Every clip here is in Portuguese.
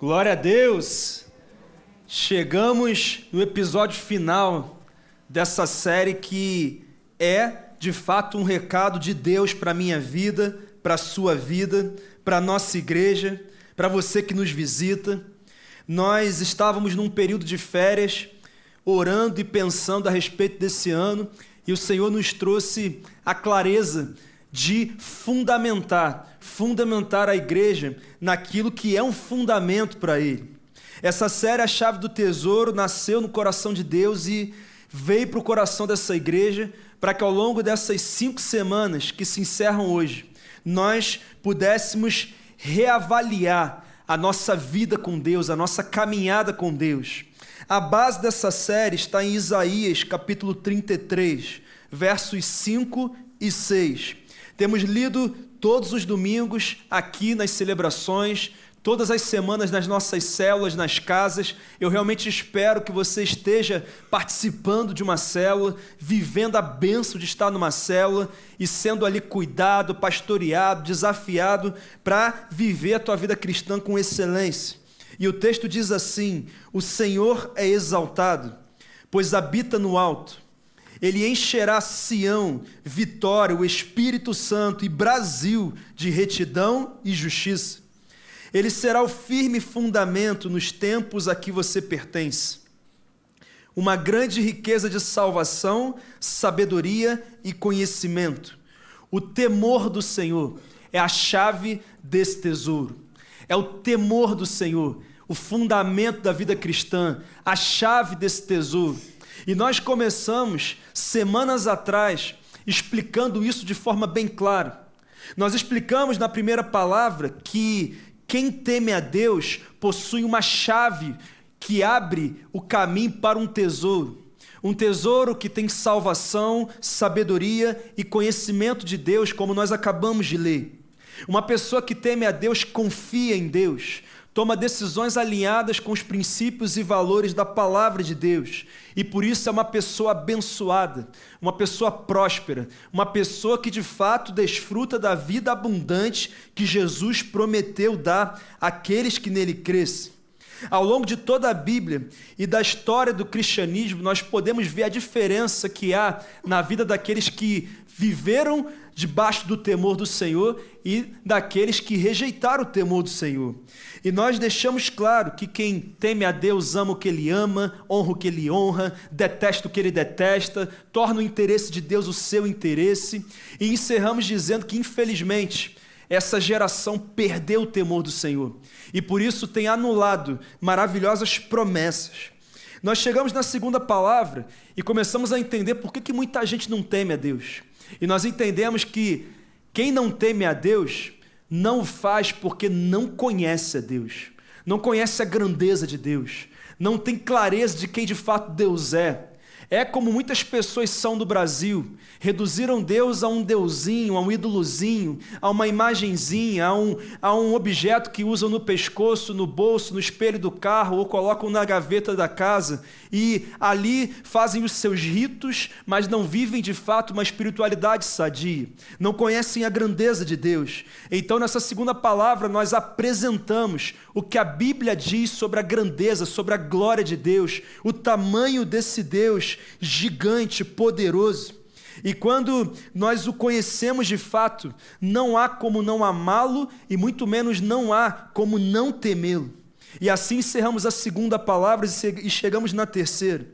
Glória a Deus! Chegamos no episódio final dessa série que é, de fato, um recado de Deus para a minha vida, para a sua vida, para a nossa igreja, para você que nos visita. Nós estávamos num período de férias, orando e pensando a respeito desse ano, e o Senhor nos trouxe a clareza de fundamentar a igreja naquilo que é um fundamento para Ele. Essa série, A Chave do Tesouro, nasceu no coração de Deus e veio para o coração dessa igreja para que ao longo dessas 5 semanas que se encerram hoje, nós pudéssemos reavaliar a nossa vida com Deus, a nossa caminhada com Deus. A base dessa série está em Isaías, capítulo 33, versos 5 e 6. Temos lido todos os domingos aqui nas celebrações, todas as semanas nas nossas células, nas casas. Eu realmente espero que você esteja participando de uma célula, vivendo a bênção de estar numa célula e sendo ali cuidado, pastoreado, desafiado para viver a tua vida cristã com excelência. E o texto diz assim: o Senhor é exaltado, pois habita no alto. Ele encherá Sião, vitória, o Espírito Santo e Brasil de retidão e justiça. Ele será o firme fundamento nos tempos a que você pertence. Uma grande riqueza de salvação, sabedoria e conhecimento. O temor do Senhor é a chave desse tesouro. É o temor do Senhor, o fundamento da vida cristã, a chave desse tesouro. E nós começamos, semanas atrás, explicando isso de forma bem clara. Nós explicamos na primeira palavra que quem teme a Deus possui uma chave que abre o caminho para um tesouro. Um tesouro que tem salvação, sabedoria e conhecimento de Deus, como nós acabamos de ler. Uma pessoa que teme a Deus confia em Deus, toma decisões alinhadas com os princípios e valores da palavra de Deus, e por isso é uma pessoa abençoada, uma pessoa próspera, uma pessoa que de fato desfruta da vida abundante que Jesus prometeu dar àqueles que nele crescem. Ao longo de toda a Bíblia e da história do cristianismo, nós podemos ver a diferença que há na vida daqueles que viveram debaixo do temor do Senhor e daqueles que rejeitaram o temor do Senhor. E nós deixamos claro que quem teme a Deus ama o que Ele ama, honra o que Ele honra, detesta o que Ele detesta, torna o interesse de Deus o seu interesse. E encerramos dizendo que, infelizmente, essa geração perdeu o temor do Senhor e por isso tem anulado maravilhosas promessas. Nós chegamos na segunda palavra e começamos a entender por que muita gente não teme a Deus. E nós entendemos que quem não teme a Deus não o faz porque não conhece a Deus, não conhece a grandeza de Deus, não tem clareza de quem de fato Deus é. É como muitas pessoas são do Brasil, reduziram Deus a um deusinho, a um ídolozinho, a uma imagenzinha, a um objeto que usam no pescoço, no bolso, no espelho do carro ou colocam na gaveta da casa e ali fazem os seus ritos, mas não vivem de fato uma espiritualidade sadia, não conhecem a grandeza de Deus. Então nessa segunda palavra nós apresentamos o que a Bíblia diz sobre a grandeza, sobre a glória de Deus, o tamanho desse Deus gigante, poderoso. E quando nós o conhecemos de fato, não há como não amá-lo e muito menos não há como não temê-lo. E assim encerramos a segunda palavra e chegamos na terceira.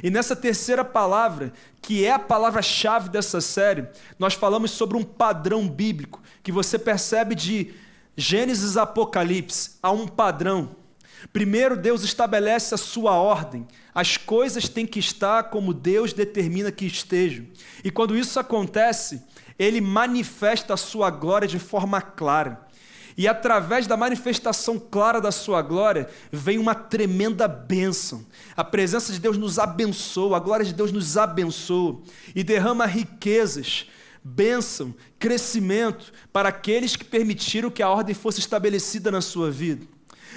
E nessa terceira palavra, que é a palavra-chave dessa série, nós falamos sobre um padrão bíblico que você percebe de Gênesis a Apocalipse. Há um padrão. Primeiro, Deus estabelece a sua ordem. As coisas têm que estar como Deus determina que estejam. E quando isso acontece, Ele manifesta a sua glória de forma clara. E através da manifestação clara da sua glória, vem uma tremenda bênção. A presença de Deus nos abençoa, a glória de Deus nos abençoa e derrama riquezas, bênção, crescimento para aqueles que permitiram que a ordem fosse estabelecida na sua vida.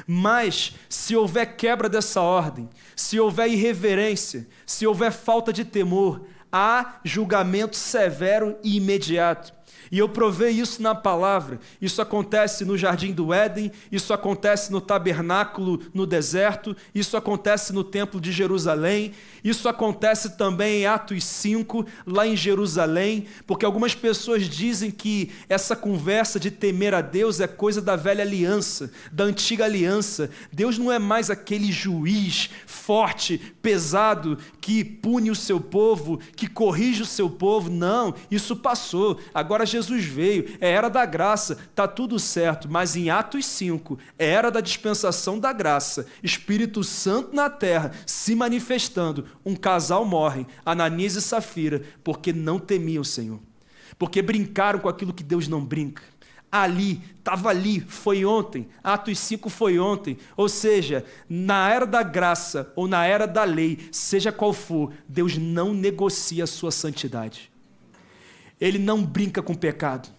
Mas, se houver quebra dessa ordem, se houver irreverência, se houver falta de temor, há julgamento severo e imediato. E eu provei isso na palavra. Isso acontece no Jardim do Éden, isso acontece no tabernáculo no deserto, isso acontece no Templo de Jerusalém, isso acontece também em Atos 5, lá em Jerusalém, porque algumas pessoas dizem que essa conversa de temer a Deus é coisa da velha aliança, da antiga aliança. Deus não é mais aquele juiz forte, pesado, que pune o seu povo, que corrige o seu povo. Não, isso passou. Agora Jesus veio, é era da graça, está tudo certo, mas em Atos 5, é era da dispensação da graça, Espírito Santo na terra, se manifestando, um casal morre, Ananias e Safira, porque não temiam o Senhor, porque brincaram com aquilo que Deus não brinca. Ali, estava ali, foi ontem, Atos 5 foi ontem, ou seja, na era da graça ou na era da lei, seja qual for, Deus não negocia a sua santidade. Ele não brinca com o pecado.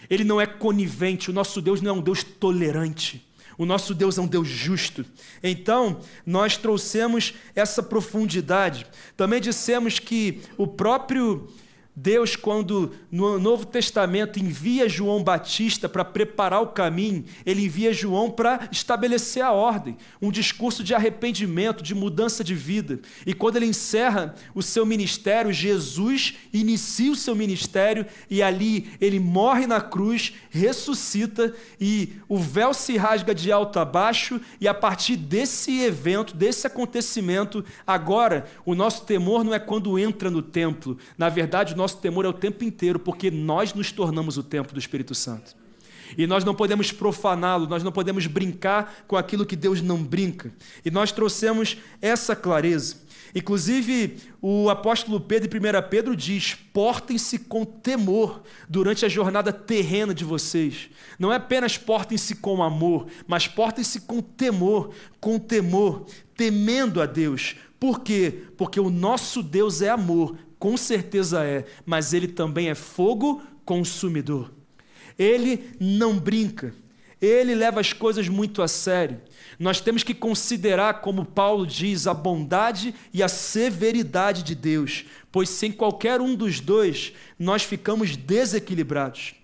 Ele não é conivente. O nosso Deus não é um Deus tolerante. O nosso Deus é um Deus justo. Então, nós trouxemos essa profundidade. Também dissemos que o próprio Deus, quando no Novo Testamento envia João Batista para preparar o caminho, ele envia João para estabelecer a ordem, um discurso de arrependimento, de mudança de vida. E quando ele encerra o seu ministério, Jesus inicia o seu ministério e ali ele morre na cruz, ressuscita e o véu se rasga de alto a baixo e a partir desse evento, desse acontecimento, agora o nosso temor não é quando entra no templo, na verdade o nosso temor é o tempo inteiro, porque nós nos tornamos o templo do Espírito Santo. E nós não podemos profaná-lo, nós não podemos brincar com aquilo que Deus não brinca. E nós trouxemos essa clareza. Inclusive, o apóstolo Pedro, em 1 Pedro, diz: portem-se com temor durante a jornada terrena de vocês. Não é apenas portem-se com amor, mas portem-se com temor, temendo a Deus. Por quê? Porque o nosso Deus é amor, com certeza é, mas ele também é fogo consumidor. Ele não brinca, ele leva as coisas muito a sério. Nós temos que considerar, como Paulo diz, a bondade e a severidade de Deus, pois sem qualquer um dos dois, nós ficamos desequilibrados.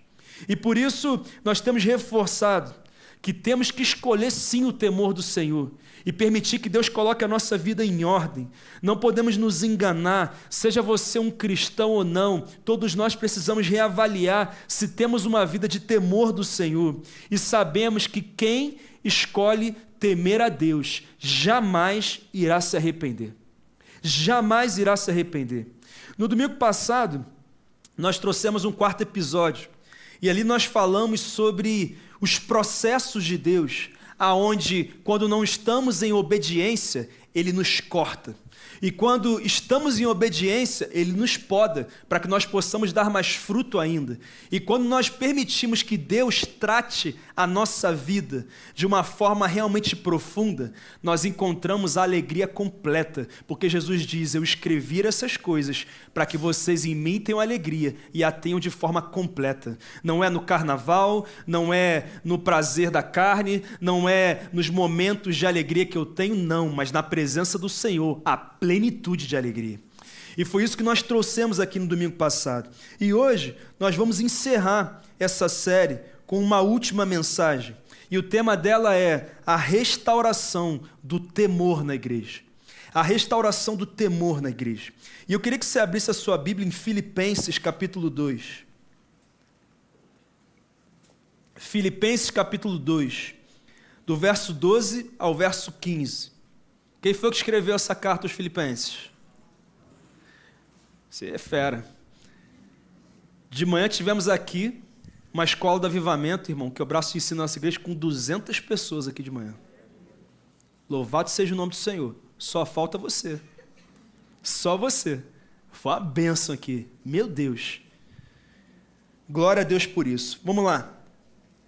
E por isso, nós temos reforçado que temos que escolher sim o temor do Senhor e permitir que Deus coloque a nossa vida em ordem. Não podemos nos enganar, seja você um cristão ou não, todos nós precisamos reavaliar se temos uma vida de temor do Senhor e sabemos que quem escolhe temer a Deus jamais irá se arrepender. Jamais irá se arrepender. No domingo passado, nós trouxemos um quarto episódio e ali nós falamos sobre os processos de Deus, aonde, quando não estamos em obediência, Ele nos corta. E quando estamos em obediência, Ele nos poda, para que nós possamos dar mais fruto ainda. E quando nós permitimos que Deus trate a nossa vida de uma forma realmente profunda, nós encontramos a alegria completa, porque Jesus diz: eu escrevi essas coisas para que vocês em mim tenham alegria e a tenham de forma completa. Não é no carnaval, não é no prazer da carne, não é nos momentos de alegria que eu tenho, não, mas na presença do Senhor, a plenitude de alegria. E foi isso que nós trouxemos aqui no domingo passado. E hoje nós vamos encerrar essa série com uma última mensagem. E o tema dela é a restauração do temor na igreja. A restauração do temor na igreja. E eu queria que você abrisse a sua Bíblia em Filipenses capítulo 2. Filipenses capítulo 2, do verso 12 ao verso 15. Quem foi que escreveu essa carta aos Filipenses? Você é fera. De manhã tivemos aqui uma escola do avivamento, irmão, que é o braço de ensino da nossa igreja, com 200 pessoas aqui de manhã. Louvado seja o nome do Senhor. Só falta você. Só você. Foi uma bênção aqui. Meu Deus. Glória a Deus por isso. Vamos lá.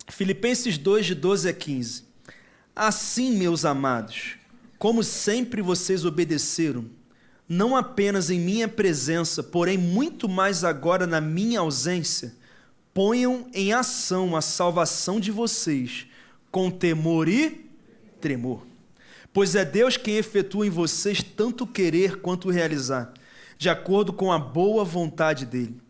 Filipenses 2, de 12 a 15. Assim, meus amados, como sempre vocês obedeceram, não apenas em minha presença, porém muito mais agora na minha ausência, ponham em ação a salvação de vocês, com temor e tremor. Pois é Deus quem efetua em vocês tanto querer quanto realizar, de acordo com a boa vontade dele.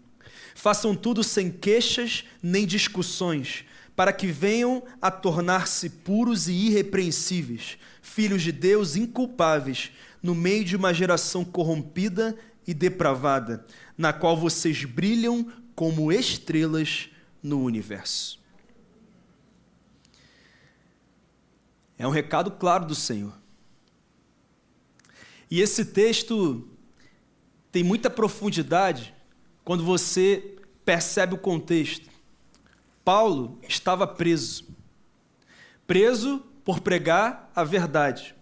Façam tudo sem queixas nem discussões, para que venham a tornar-se puros e irrepreensíveis, filhos de Deus inculpáveis, no meio de uma geração corrompida e depravada, na qual vocês brilham como estrelas no universo. É um recado claro do Senhor. E esse texto tem muita profundidade quando você percebe o contexto. Paulo estava preso por pregar a verdade,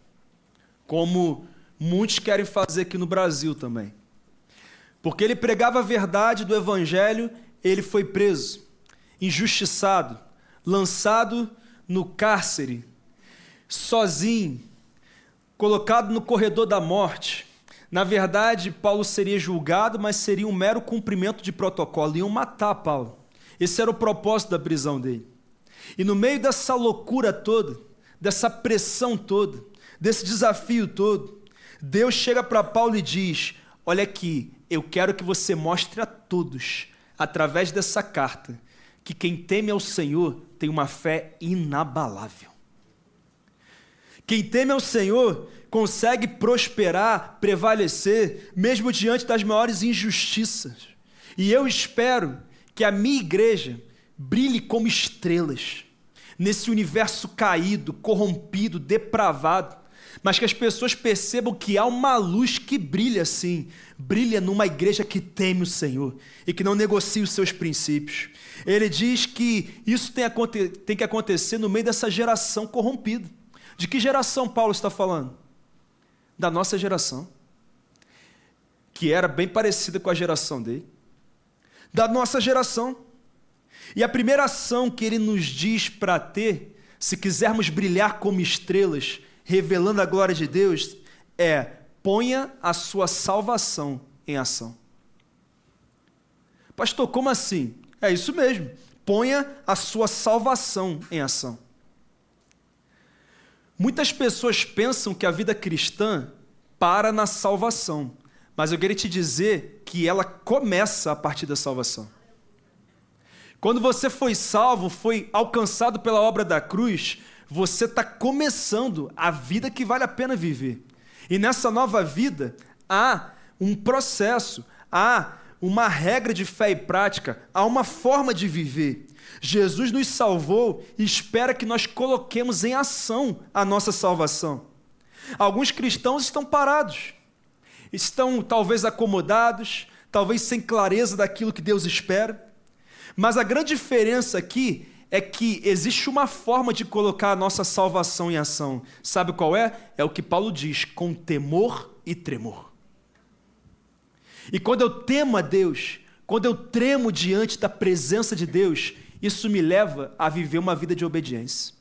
como muitos querem fazer aqui no Brasil também. Porque ele pregava a verdade do evangelho, ele foi preso, injustiçado, lançado no cárcere, sozinho, colocado no corredor da morte. Na verdade, Paulo seria julgado, mas seria um mero cumprimento de protocolo. Iam matar Paulo. Esse era o propósito da prisão dele. E no meio dessa loucura toda, dessa pressão toda, desse desafio todo, Deus chega para Paulo e diz: olha aqui, eu quero que você mostre a todos, através dessa carta, que quem teme ao Senhor tem uma fé inabalável. Quem teme ao Senhor consegue prosperar, prevalecer, mesmo diante das maiores injustiças. E eu espero que a minha igreja brilhe como estrelas, nesse universo caído, corrompido, depravado, mas que as pessoas percebam que há uma luz que brilha assim, brilha numa igreja que teme o Senhor e que não negocia os seus princípios. Ele diz que isso tem que acontecer no meio dessa geração corrompida. De que geração Paulo está falando? Da nossa geração, que era bem parecida com a geração dele. Da nossa geração. E a primeira ação que ele nos diz para ter, se quisermos brilhar como estrelas, revelando a glória de Deus, é: ponha a sua salvação em ação. Pastor, como assim? É isso mesmo. Ponha a sua salvação em ação. Muitas pessoas pensam que a vida cristã para na salvação, mas eu queria te dizer que ela começa a partir da salvação. Quando você foi salvo, foi alcançado pela obra da cruz, você está começando a vida que vale a pena viver. E nessa nova vida, há um processo, há uma regra de fé e prática, há uma forma de viver. Jesus nos salvou e espera que nós coloquemos em ação a nossa salvação. Alguns cristãos estão parados, estão talvez acomodados, talvez sem clareza daquilo que Deus espera, mas a grande diferença aqui é que existe uma forma de colocar a nossa salvação em ação. Sabe qual é? É o que Paulo diz: com temor e tremor. E quando eu temo a Deus, quando eu tremo diante da presença de Deus, isso me leva a viver uma vida de obediência.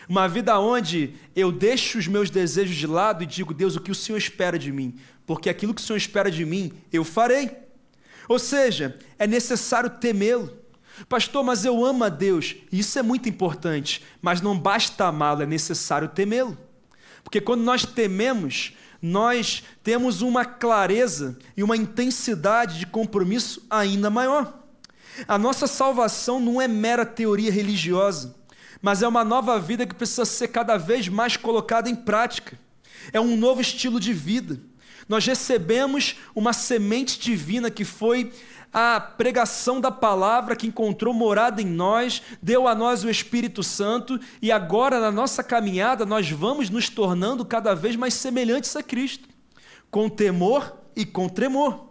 Uma vida onde eu deixo os meus desejos de lado e digo: Deus, o que o Senhor espera de mim? Porque aquilo que o Senhor espera de mim, eu farei. Ou seja, é necessário temê-lo. Pastor, mas eu amo a Deus. Isso é muito importante, mas não basta amá-lo, é necessário temê-lo. Porque quando nós tememos, nós temos uma clareza e uma intensidade de compromisso ainda maior. A nossa salvação não é mera teoria religiosa, mas é uma nova vida que precisa ser cada vez mais colocada em prática. É um novo estilo de vida. Nós recebemos uma semente divina que foi a pregação da palavra que encontrou morada em nós, deu a nós o Espírito Santo, e agora na nossa caminhada nós vamos nos tornando cada vez mais semelhantes a Cristo, com temor e com tremor.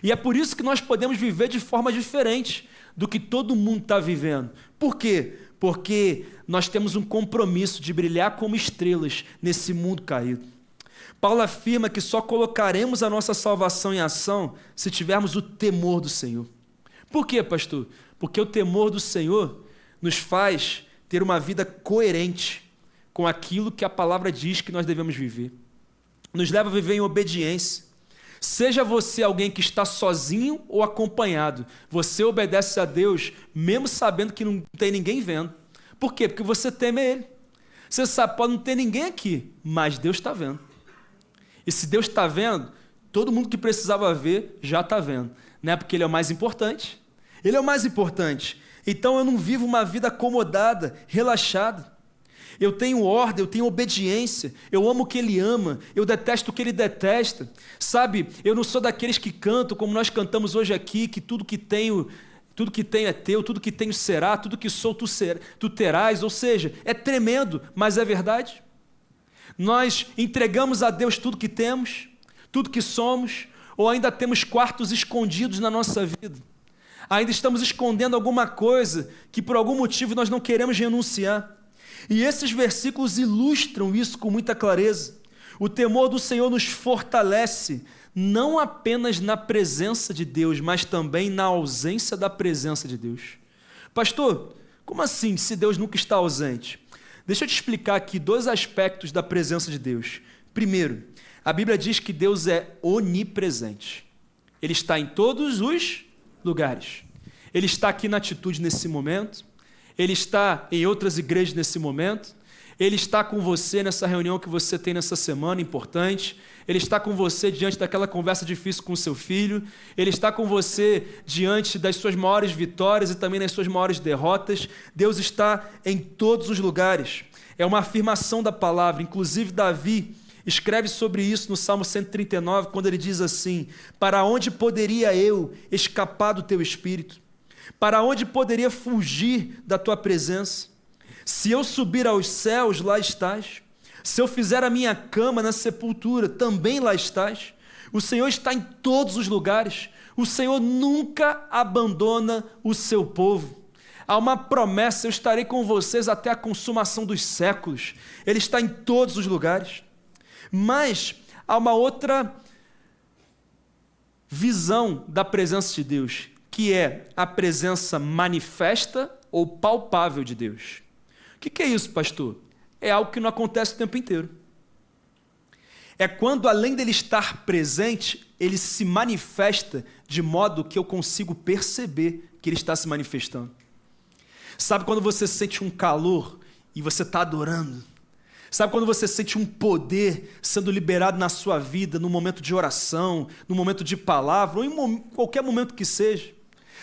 E é por isso que nós podemos viver de forma diferente do que todo mundo está vivendo. Por quê? Porque nós temos um compromisso de brilhar como estrelas nesse mundo caído. Paulo afirma que só colocaremos a nossa salvação em ação se tivermos o temor do Senhor. Por quê, pastor? Porque o temor do Senhor nos faz ter uma vida coerente com aquilo que a palavra diz que nós devemos viver. Nos leva a viver em obediência. Seja você alguém que está sozinho ou acompanhado, você obedece a Deus mesmo sabendo que não tem ninguém vendo. Por quê? Porque você teme Ele. Você sabe, pode não ter ninguém aqui, mas Deus está vendo. E se Deus está vendo, todo mundo que precisava ver já está vendo. Não é porque Ele é o mais importante, Ele é o mais importante. Então eu não vivo uma vida acomodada, relaxada. Eu tenho ordem, eu tenho obediência, eu amo o que Ele ama, eu detesto o que Ele detesta. Sabe, eu não sou daqueles que cantam como nós cantamos hoje aqui, que tudo que tenho é teu, tudo que tenho será, tudo que sou tu terás. Ou seja, é tremendo, mas é verdade. Nós entregamos a Deus tudo que temos, tudo que somos, ou ainda temos quartos escondidos na nossa vida. Ainda estamos escondendo alguma coisa que por algum motivo nós não queremos renunciar. E esses versículos ilustram isso com muita clareza. O temor do Senhor nos fortalece, não apenas na presença de Deus, mas também na ausência da presença de Deus. Pastor, como assim, se Deus nunca está ausente? Deixa eu te explicar aqui 2 aspectos da presença de Deus. Primeiro, a Bíblia diz que Deus é onipresente. Ele está em todos os lugares. Ele está aqui na atitude nesse momento. Ele está em outras igrejas nesse momento. Ele está com você nessa reunião que você tem nessa semana importante. Ele está com você diante daquela conversa difícil com o seu filho. Ele está com você diante das suas maiores vitórias e também nas suas maiores derrotas. Deus está em todos os lugares. É uma afirmação da palavra. Inclusive, Davi escreve sobre isso no Salmo 139, quando ele diz assim: para onde poderia eu escapar do teu espírito? Para onde poderia fugir da tua presença? Se eu subir aos céus, lá estás. Se eu fizer a minha cama na sepultura, também lá estás. O Senhor está em todos os lugares. O Senhor nunca abandona o seu povo. Há uma promessa: eu estarei com vocês até a consumação dos séculos. Ele está em todos os lugares. Mas há uma outra visão da presença de Deus, que é a presença manifesta ou palpável de Deus. O que é isso, pastor? É algo que não acontece o tempo inteiro. É quando, além dele estar presente, ele se manifesta de modo que eu consigo perceber que ele está se manifestando. Sabe quando você sente um calor e você está adorando? Sabe quando você sente um poder sendo liberado na sua vida, no momento de oração, no momento de palavra, ou em qualquer momento que seja?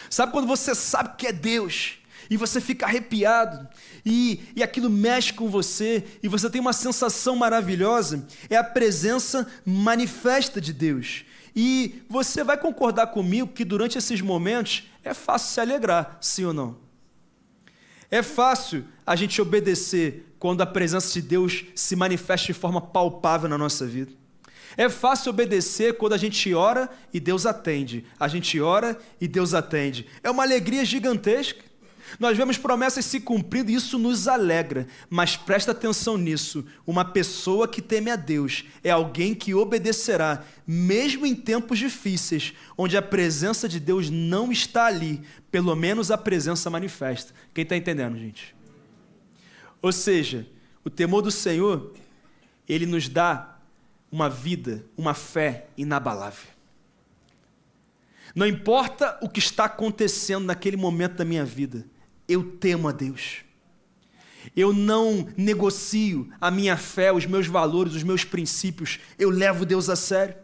Sabe quando você sabe que é Deus e você fica arrepiado e aquilo mexe com você e você tem uma sensação maravilhosa? É a presença manifesta de Deus. E você vai concordar comigo que durante esses momentos é fácil se alegrar, sim ou não? É fácil a gente obedecer quando a presença de Deus se manifesta de forma palpável na nossa vida. É fácil obedecer quando a gente ora e Deus atende. A gente ora e Deus atende. É uma alegria gigantesca. Nós vemos promessas se cumprindo e isso nos alegra. Mas presta atenção nisso. Uma pessoa que teme a Deus é alguém que obedecerá, mesmo em tempos difíceis, onde a presença de Deus não está ali. Pelo menos a presença manifesta. Quem está entendendo, gente? Ou seja, o temor do Senhor, ele nos dá uma vida, uma fé inabalável. Não importa o que está acontecendo naquele momento da minha vida, eu temo a Deus. Eu não negocio a minha fé, os meus valores, os meus princípios. Eu levo Deus a sério.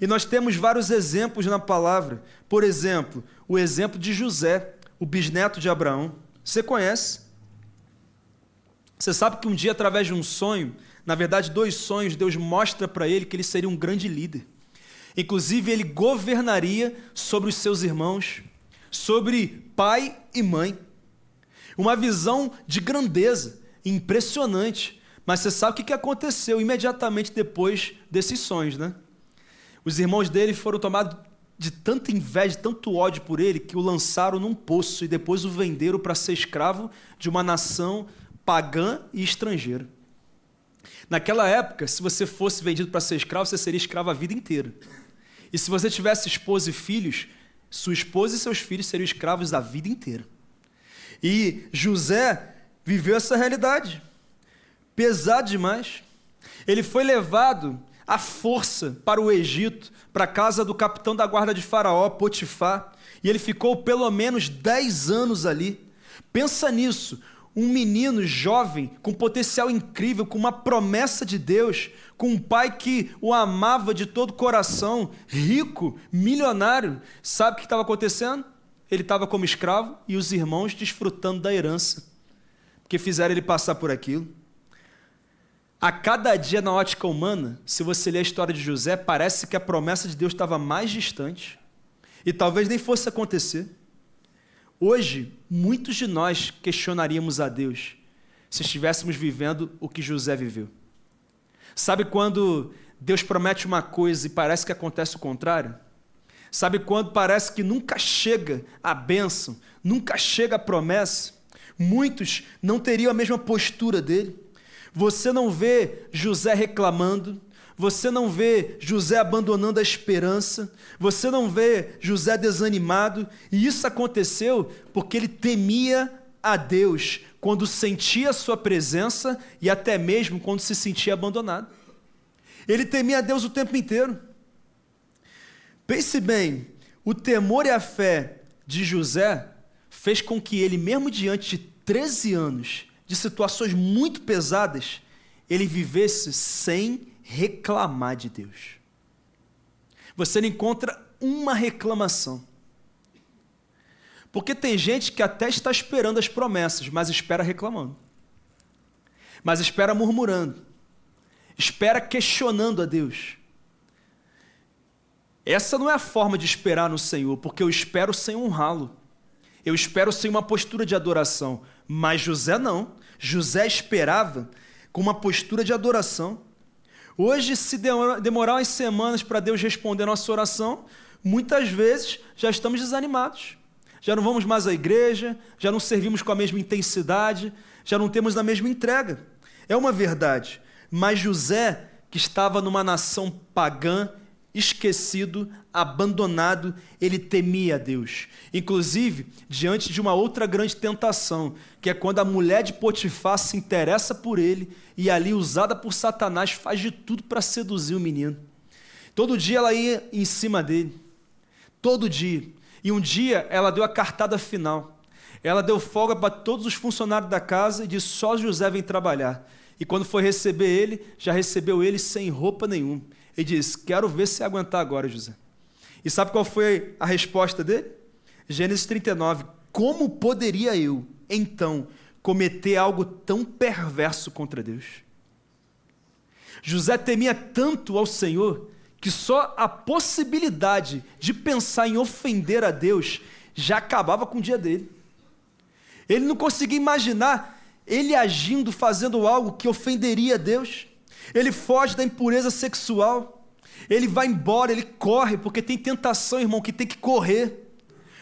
E nós temos vários exemplos na palavra. Por exemplo, o exemplo de José, o bisneto de Abraão. Você conhece? Você sabe que um dia, através de um sonho, na verdade 2 sonhos, Deus mostra para ele que ele seria um grande líder. Inclusive, ele governaria sobre os seus irmãos, sobre pai e mãe. Uma visão de grandeza, impressionante. Mas você sabe o que aconteceu imediatamente depois desses sonhos, né? Os irmãos dele foram tomados de tanta inveja, tanto ódio por ele, que o lançaram num poço e depois o venderam para ser escravo de uma nação pagã e estrangeira. Naquela época, se você fosse vendido para ser escravo, você seria escravo a vida inteira. E se você tivesse esposa e filhos, sua esposa e seus filhos seriam escravos a vida inteira. E José viveu essa realidade. Pesado demais. Ele foi levado à força para o Egito, para a casa do capitão da guarda de Faraó, Potifar. E ele ficou pelo menos 10 anos ali. Pensa nisso. Um menino jovem, com potencial incrível, com uma promessa de Deus, com um pai que o amava de todo o coração, rico, milionário. Sabe o que estava acontecendo? ele estava como escravo e os irmãos desfrutando da herança, porque fizeram ele passar por aquilo. A cada dia, na ótica humana, se você ler a história de José, parece que a promessa de Deus estava mais distante e talvez nem fosse acontecer. Hoje, muitos de nós questionaríamos a Deus se estivéssemos vivendo o que José viveu. Sabe quando Deus promete uma coisa e parece que acontece o contrário? Sabe quando parece que nunca chega a bênção, nunca chega a promessa? Muitos não teriam a mesma postura dele. Você não vê José reclamando, você não vê José abandonando a esperança, você não vê José desanimado, e isso aconteceu porque ele temia a Deus quando sentia a sua presença e até mesmo quando se sentia abandonado. Ele temia a Deus o tempo inteiro. Pense bem, o temor e a fé de José fez com que ele, mesmo diante de 13 anos de situações muito pesadas, ele vivesse sem reclamar de Deus. Você não encontra uma reclamação. Porque tem gente que até está esperando as promessas, mas espera reclamando. Mas espera murmurando. Espera questionando a Deus. Essa não é a forma de esperar no Senhor, porque eu espero sem honrá-lo. Eu espero sem uma postura de adoração. Mas José não. José esperava com uma postura de adoração. Hoje, se demorar umas semanas para Deus responder a nossa oração, muitas vezes já estamos desanimados. Já não vamos mais à igreja, já não servimos com a mesma intensidade, já não temos a mesma entrega. É uma verdade. Mas José, que estava numa nação pagã, esquecido, abandonado, ele temia a Deus. Inclusive, diante de uma outra grande tentação, que é quando a mulher de Potifar se interessa por ele e ali, usada por Satanás, faz de tudo para seduzir o menino. Todo dia ela ia em cima dele. Todo dia. E um dia ela deu a cartada final. Ela deu folga para todos os funcionários da casa e disse: só José vem trabalhar. E quando foi receber ele, já recebeu ele sem roupa nenhuma. Ele disse: quero ver se aguentar agora, José. E sabe qual foi a resposta dele? Gênesis 39. Como poderia eu, então, cometer algo tão perverso contra Deus? José temia tanto ao Senhor que só a possibilidade de pensar em ofender a Deus já acabava com o dia dele. Ele não conseguia imaginar ele agindo, fazendo algo que ofenderia a Deus. Ele foge da impureza sexual, ele vai embora, ele corre, porque tem tentação, irmão, que tem que correr.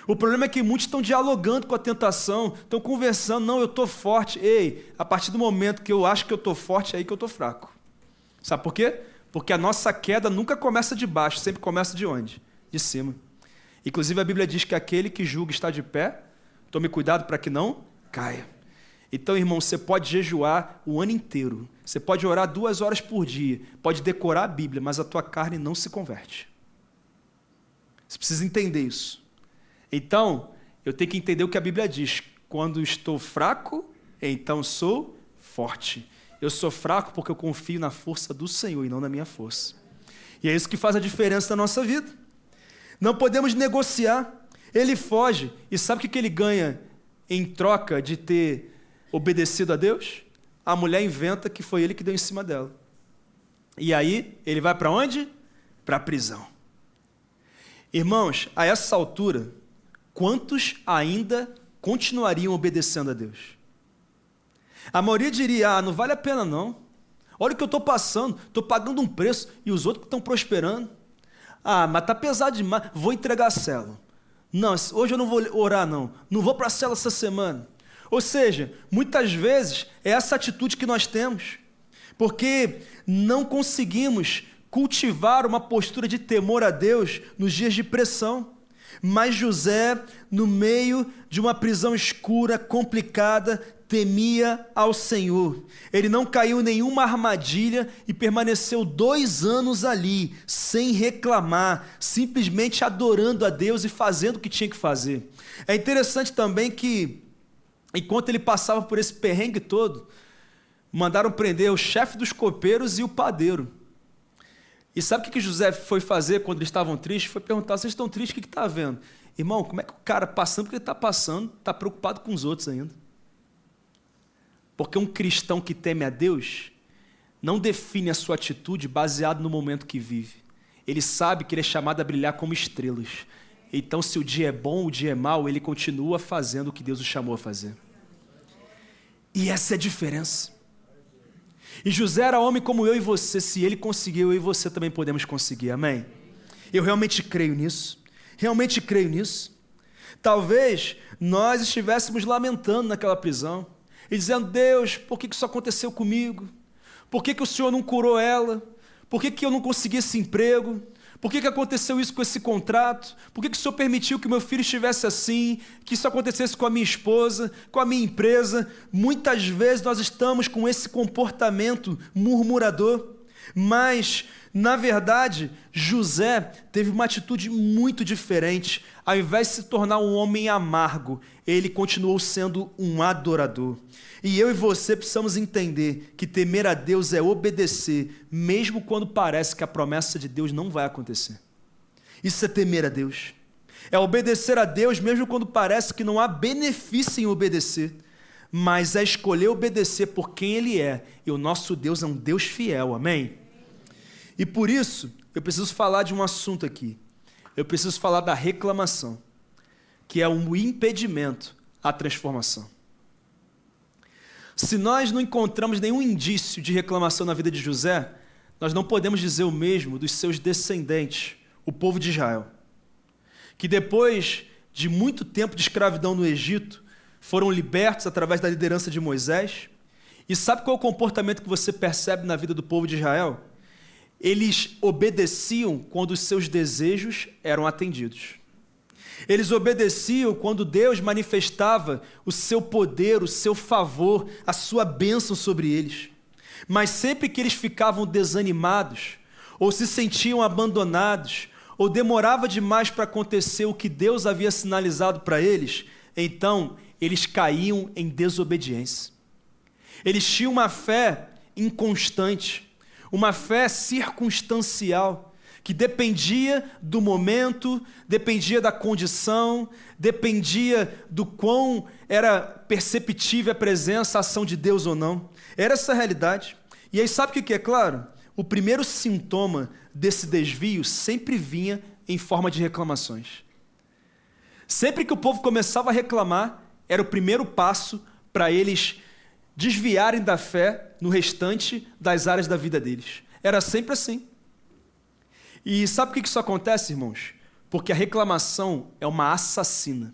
O problema é que muitos estão dialogando com a tentação, estão conversando: não, eu estou forte. Ei, a partir do momento que eu acho que eu estou forte, é aí que eu estou fraco. Sabe por quê? Porque a nossa queda nunca começa de baixo, sempre começa de onde? De cima. Inclusive a Bíblia diz que aquele que julga está de pé, tome cuidado para que não caia. Então, irmão, você pode jejuar o ano inteiro, você pode orar 2 horas por dia, pode decorar a Bíblia, mas a tua carne não se converte. Você precisa entender isso. Então, eu tenho que entender o que a Bíblia diz: quando estou fraco, então sou forte. Eu sou fraco porque eu confio na força do Senhor e não na minha força. E é isso que faz a diferença na nossa vida. Não podemos negociar. Ele foge, e sabe o que ele ganha em troca de ter obedecido a Deus? A mulher inventa que foi ele que deu em cima dela. E aí, ele vai para onde? Para a prisão. Irmãos, a essa altura, quantos ainda continuariam obedecendo a Deus? A maioria diria: não vale a pena não. Olha o que eu estou passando, estou pagando um preço, e os outros que estão prosperando. Mas está pesado demais, vou entregar a célula. Não, hoje eu não vou orar não vou para a célula essa semana. Ou seja, muitas vezes é essa atitude que nós temos, porque não conseguimos cultivar uma postura de temor a Deus nos dias de pressão. Mas José, no meio de uma prisão escura, complicada, temia ao Senhor. Ele não caiu em nenhuma armadilha e permaneceu 2 anos ali, sem reclamar, simplesmente adorando a Deus e fazendo o que tinha que fazer. É interessante também que, enquanto ele passava por esse perrengue todo, mandaram prender o chefe dos copeiros e o padeiro. E sabe o que José foi fazer quando eles estavam tristes? Foi perguntar: vocês estão tristes, o que está havendo? Irmão, como é que o cara, passando porque ele está passando, está preocupado com os outros ainda? Porque um cristão que teme a Deus não define a sua atitude baseado no momento que vive. Ele sabe que ele é chamado a brilhar como estrelas. Então, se o dia é bom, o dia é mau, ele continua fazendo o que Deus o chamou a fazer. E essa é a diferença. E José era homem como eu e você. Se ele conseguiu, eu e você também podemos conseguir. Amém? Eu realmente creio nisso. Realmente creio nisso. Talvez nós estivéssemos lamentando naquela prisão e dizendo: Deus, por que isso aconteceu comigo? Por que o Senhor não curou ela? Por que eu não consegui esse emprego? Por que aconteceu isso com esse contrato? Por que o Senhor permitiu que meu filho estivesse assim? Que isso acontecesse com a minha esposa, com a minha empresa? Muitas vezes nós estamos com esse comportamento murmurador, mas, na verdade, José teve uma atitude muito diferente. Ao invés de se tornar um homem amargo, ele continuou sendo um adorador. E eu e você precisamos entender que temer a Deus é obedecer, mesmo quando parece que a promessa de Deus não vai acontecer. Isso é temer a Deus. É obedecer a Deus mesmo quando parece que não há benefício em obedecer, mas é escolher obedecer por quem Ele é. E o nosso Deus é um Deus fiel, amém? E por isso, eu preciso falar de um assunto aqui. Eu preciso falar da reclamação, que é um impedimento à transformação. Se nós não encontramos nenhum indício de reclamação na vida de José, nós não podemos dizer o mesmo dos seus descendentes, o povo de Israel, que depois de muito tempo de escravidão no Egito, foram libertos através da liderança de Moisés. E sabe qual é o comportamento que você percebe na vida do povo de Israel? Eles obedeciam quando os seus desejos eram atendidos. Eles obedeciam quando Deus manifestava o seu poder, o seu favor, a sua bênção sobre eles. Mas sempre que eles ficavam desanimados, ou se sentiam abandonados, ou demorava demais para acontecer o que Deus havia sinalizado para eles, então eles caíam em desobediência. Eles tinham uma fé inconstante, uma fé circunstancial, que dependia do momento, dependia da condição, dependia do quão era perceptível a presença, a ação de Deus ou não. Era essa a realidade. E aí sabe o que é claro? O primeiro sintoma desse desvio sempre vinha em forma de reclamações. Sempre que o povo começava a reclamar, era o primeiro passo para eles desviarem da fé no restante das áreas da vida deles. Era sempre assim. E sabe por que isso acontece, irmãos? Porque a reclamação é uma assassina.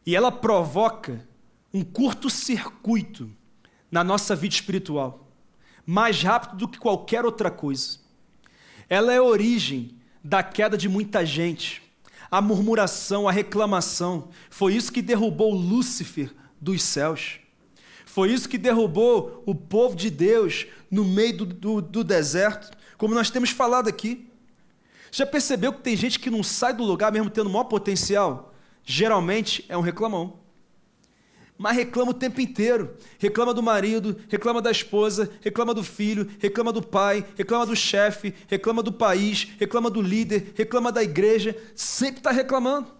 E ela provoca um curto-circuito na nossa vida espiritual, mais rápido do que qualquer outra coisa. Ela é a origem da queda de muita gente. A murmuração, a reclamação, foi isso que derrubou Lúcifer dos céus. Foi isso que derrubou o povo de Deus no meio do deserto, como nós temos falado aqui. Já percebeu que tem gente que não sai do lugar mesmo tendo o maior potencial? Geralmente é um reclamão. Mas reclama o tempo inteiro. Reclama do marido, reclama da esposa, reclama do filho, reclama do pai, reclama do chefe, reclama do país, reclama do líder, reclama da igreja. Sempre está reclamando.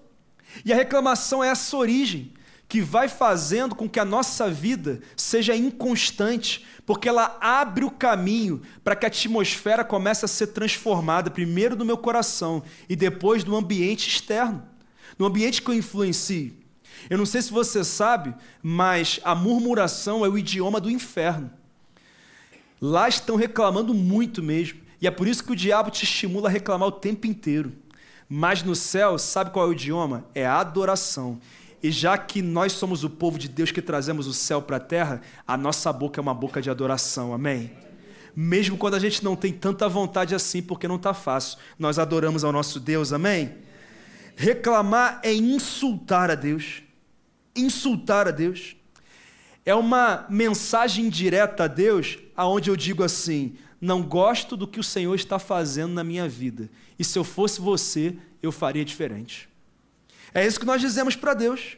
E a reclamação é essa origem que vai fazendo com que a nossa vida seja inconstante, porque ela abre o caminho para que a atmosfera comece a ser transformada, primeiro no meu coração e depois no ambiente externo, no ambiente que eu influencio. Eu não sei se você sabe, mas a murmuração é o idioma do inferno. Lá estão reclamando muito mesmo, e é por isso que o diabo te estimula a reclamar o tempo inteiro. Mas no céu, sabe qual é o idioma? É a adoração. E já que nós somos o povo de Deus que trazemos o céu para a terra, a nossa boca é uma boca de adoração, amém? Mesmo quando a gente não tem tanta vontade assim, porque não está fácil, nós adoramos ao nosso Deus, amém? Reclamar é insultar a Deus. Insultar a Deus. É uma mensagem direta a Deus, aonde eu digo assim: não gosto do que o Senhor está fazendo na minha vida, e se eu fosse você, eu faria diferente. É isso que nós dizemos para Deus.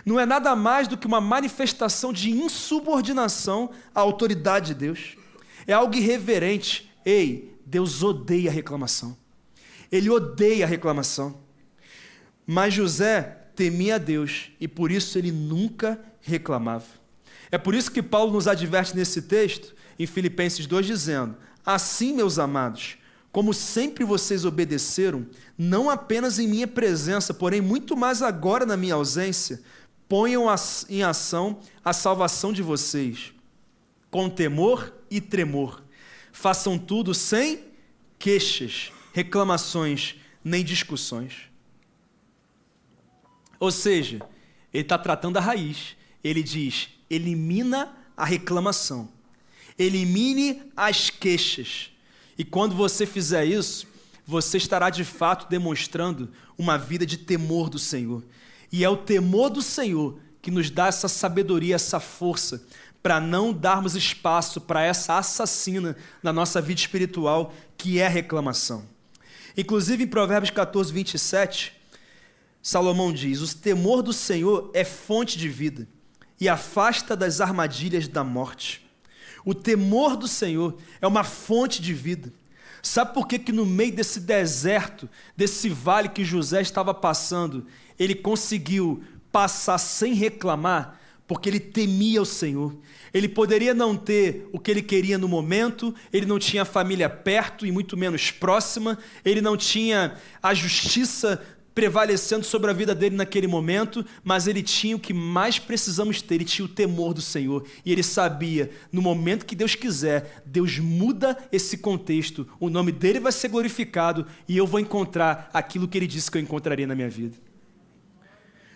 Não é nada mais do que uma manifestação de insubordinação à autoridade de Deus. É algo irreverente. Ei, Deus odeia a reclamação. Ele odeia a reclamação. Mas José temia a Deus e por isso ele nunca reclamava. É por isso que Paulo nos adverte nesse texto, em Filipenses 2, dizendo: assim, meus amados, como sempre vocês obedeceram, não apenas em minha presença, porém muito mais agora na minha ausência, ponham em ação a salvação de vocês, com temor e tremor. Façam tudo sem queixas, reclamações, nem discussões. Ou seja, ele está tratando a raiz. Ele diz: elimina a reclamação, elimine as queixas. E quando você fizer isso, você estará de fato demonstrando uma vida de temor do Senhor. E é o temor do Senhor que nos dá essa sabedoria, essa força, para não darmos espaço para essa assassina na nossa vida espiritual, que é a reclamação. Inclusive em Provérbios 14, 27, Salomão diz: o temor do Senhor é fonte de vida e afasta das armadilhas da morte. O temor do Senhor é uma fonte de vida. Sabe por que no meio desse deserto, desse vale que José estava passando, ele conseguiu passar sem reclamar? Porque ele temia o Senhor. Ele poderia não ter o que ele queria no momento, ele não tinha a família perto e muito menos próxima, ele não tinha a justiça prevalecendo sobre a vida dele naquele momento, mas ele tinha o que mais precisamos ter, ele tinha o temor do Senhor, e ele sabia, no momento que Deus quiser, Deus muda esse contexto, o nome dele vai ser glorificado, e eu vou encontrar aquilo que ele disse que eu encontraria na minha vida.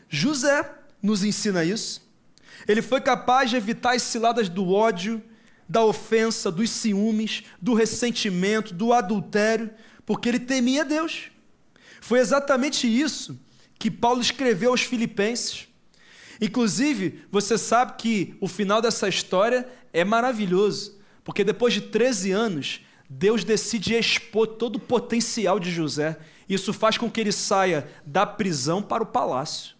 José nos ensina isso. Ele foi capaz de evitar as ciladas do ódio, da ofensa, dos ciúmes, do ressentimento, do adultério, porque ele temia Deus. Foi exatamente isso que Paulo escreveu aos Filipenses. Inclusive, você sabe que o final dessa história é maravilhoso, porque depois de 13 anos, Deus decide expor todo o potencial de José. Isso faz com que ele saia da prisão para o palácio.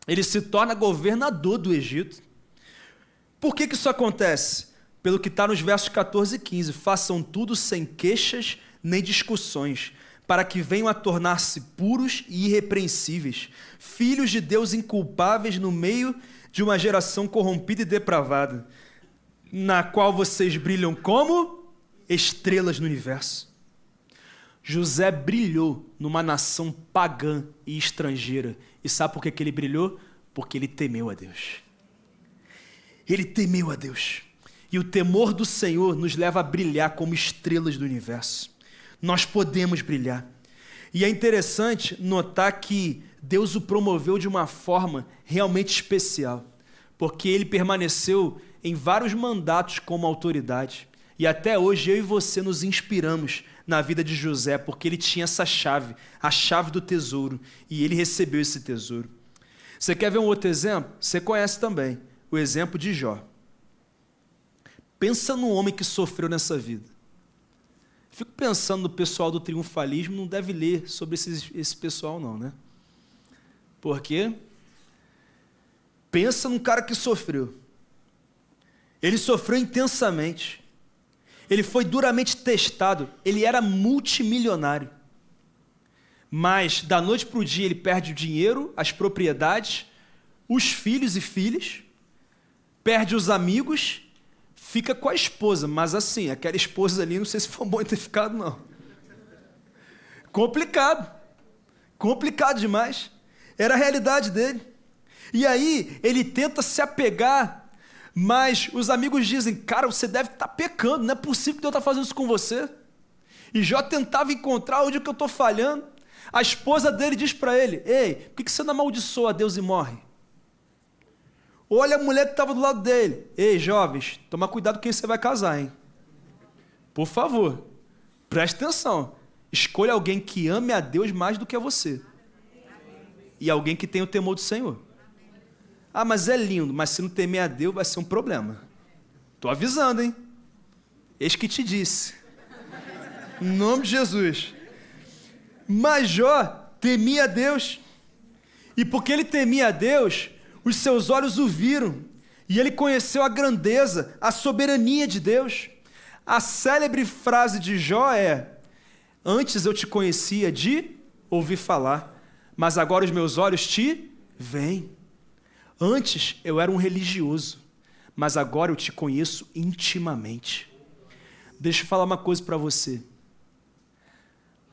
Ele se torna governador do Egito. Por que isso acontece? Pelo que está nos versos 14 e 15. Façam tudo sem queixas nem discussões, para que venham a tornar-se puros e irrepreensíveis, filhos de Deus inculpáveis no meio de uma geração corrompida e depravada, na qual vocês brilham como estrelas no universo. José brilhou numa nação pagã e estrangeira. E sabe por que ele brilhou? Porque ele temeu a Deus. Ele temeu a Deus. E o temor do Senhor nos leva a brilhar como estrelas do universo. Nós podemos brilhar. E é interessante notar que Deus o promoveu de uma forma realmente especial, porque ele permaneceu em vários mandatos como autoridade. E até hoje eu e você nos inspiramos na vida de José, porque ele tinha essa chave, a chave do tesouro, e ele recebeu esse tesouro. Você quer ver um outro exemplo? Você conhece também, o exemplo de Jó. Pensa no homem que sofreu nessa vida. Fico pensando no pessoal do triunfalismo, não deve ler sobre esse pessoal não, né? Por quê? Pensa num cara que sofreu. Ele sofreu intensamente. Ele foi duramente testado. Ele era multimilionário. Mas, da noite para o dia, ele perde o dinheiro, as propriedades, os filhos e filhas, perde os amigos, fica com a esposa. Mas assim, aquela esposa ali, não sei se foi bom ter ficado, não. Complicado. Complicado demais. Era a realidade dele. E aí, ele tenta se apegar, mas os amigos dizem: cara, você deve estar pecando, não é possível que Deus está fazendo isso com você. E Jó tentava encontrar onde que eu estou falhando. A esposa dele diz para ele: ei, por que você não amaldiçoa a Deus e morre? Olha a mulher que estava do lado dele: ei, jovens, toma cuidado com quem você vai casar, hein? Por favor, preste atenção. Escolha alguém que ame a Deus mais do que a você. E alguém que tenha o temor do Senhor. Ah, mas é lindo, mas se não temer a Deus vai ser um problema. Estou avisando, hein? Eis que te disse. Em nome de Jesus. Mas Jó temia a Deus. E porque ele temia a Deus, os seus olhos o viram. E ele conheceu a grandeza, a soberania de Deus. A célebre frase de Jó é: antes eu te conhecia de ouvir falar, mas agora os meus olhos te veem. Antes eu era um religioso, mas agora eu te conheço intimamente. Deixa eu falar uma coisa para você.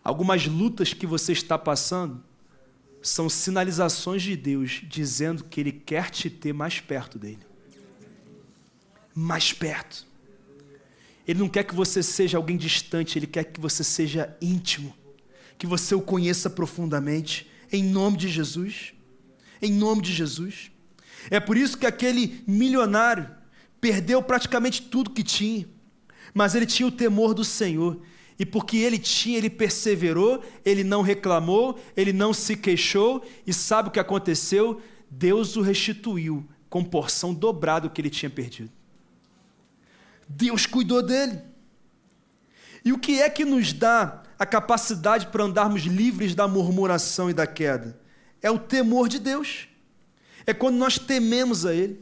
Algumas lutas que você está passando são sinalizações de Deus dizendo que Ele quer te ter mais perto dEle. Mais perto. Ele não quer que você seja alguém distante, Ele quer que você seja íntimo, que você o conheça profundamente, em nome de Jesus. Em nome de Jesus. É por isso que aquele milionário perdeu praticamente tudo que tinha, mas ele tinha o temor do Senhor, e porque ele tinha, ele perseverou, ele não reclamou, ele não se queixou, e sabe o que aconteceu? Deus o restituiu com porção dobrada do que ele tinha perdido. Deus cuidou dele. E o que é que nos dá a capacidade para andarmos livres da murmuração e da queda? É o temor de Deus. É quando nós tememos a Ele.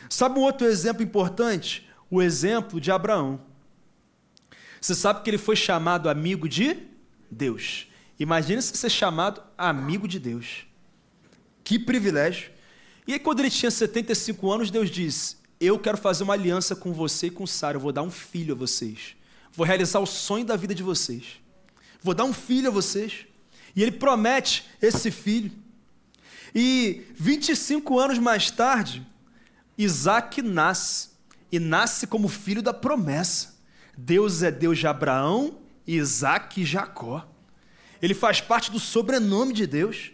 Sabe um outro exemplo importante? O exemplo de Abraão. Você sabe que ele foi chamado amigo de Deus. Imagina se ser chamado amigo de Deus. Que privilégio. E aí quando ele tinha 75 anos, Deus disse: eu quero fazer uma aliança com você e com Sara, eu vou dar um filho a vocês. Vou realizar o sonho da vida de vocês. Vou dar um filho a vocês. E ele promete esse filho. E 25 anos mais tarde, Isaac nasce. E nasce como filho da promessa. Deus é Deus de Abraão, Isaac e Jacó. Ele faz parte do sobrenome de Deus.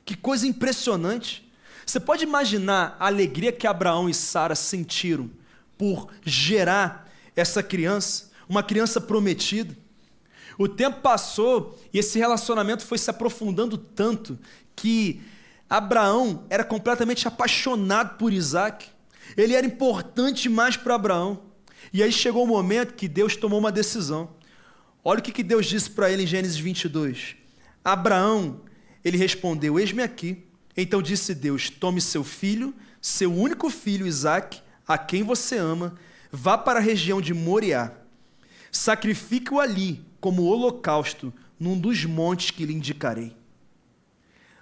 Que coisa impressionante. Você pode imaginar a alegria que Abraão e Sara sentiram por gerar essa criança, uma criança prometida. O tempo passou e esse relacionamento foi se aprofundando tanto que Abraão era completamente apaixonado por Isaac. Ele era importante mais para Abraão. E aí chegou o momento que Deus tomou uma decisão. Olha o que Deus disse para ele em Gênesis 22. Abraão, ele respondeu: eis-me aqui. Então disse Deus: tome seu filho, seu único filho Isaac, a quem você ama, vá para a região de Moriá. Sacrifique-o ali como holocausto num dos montes que lhe indicarei.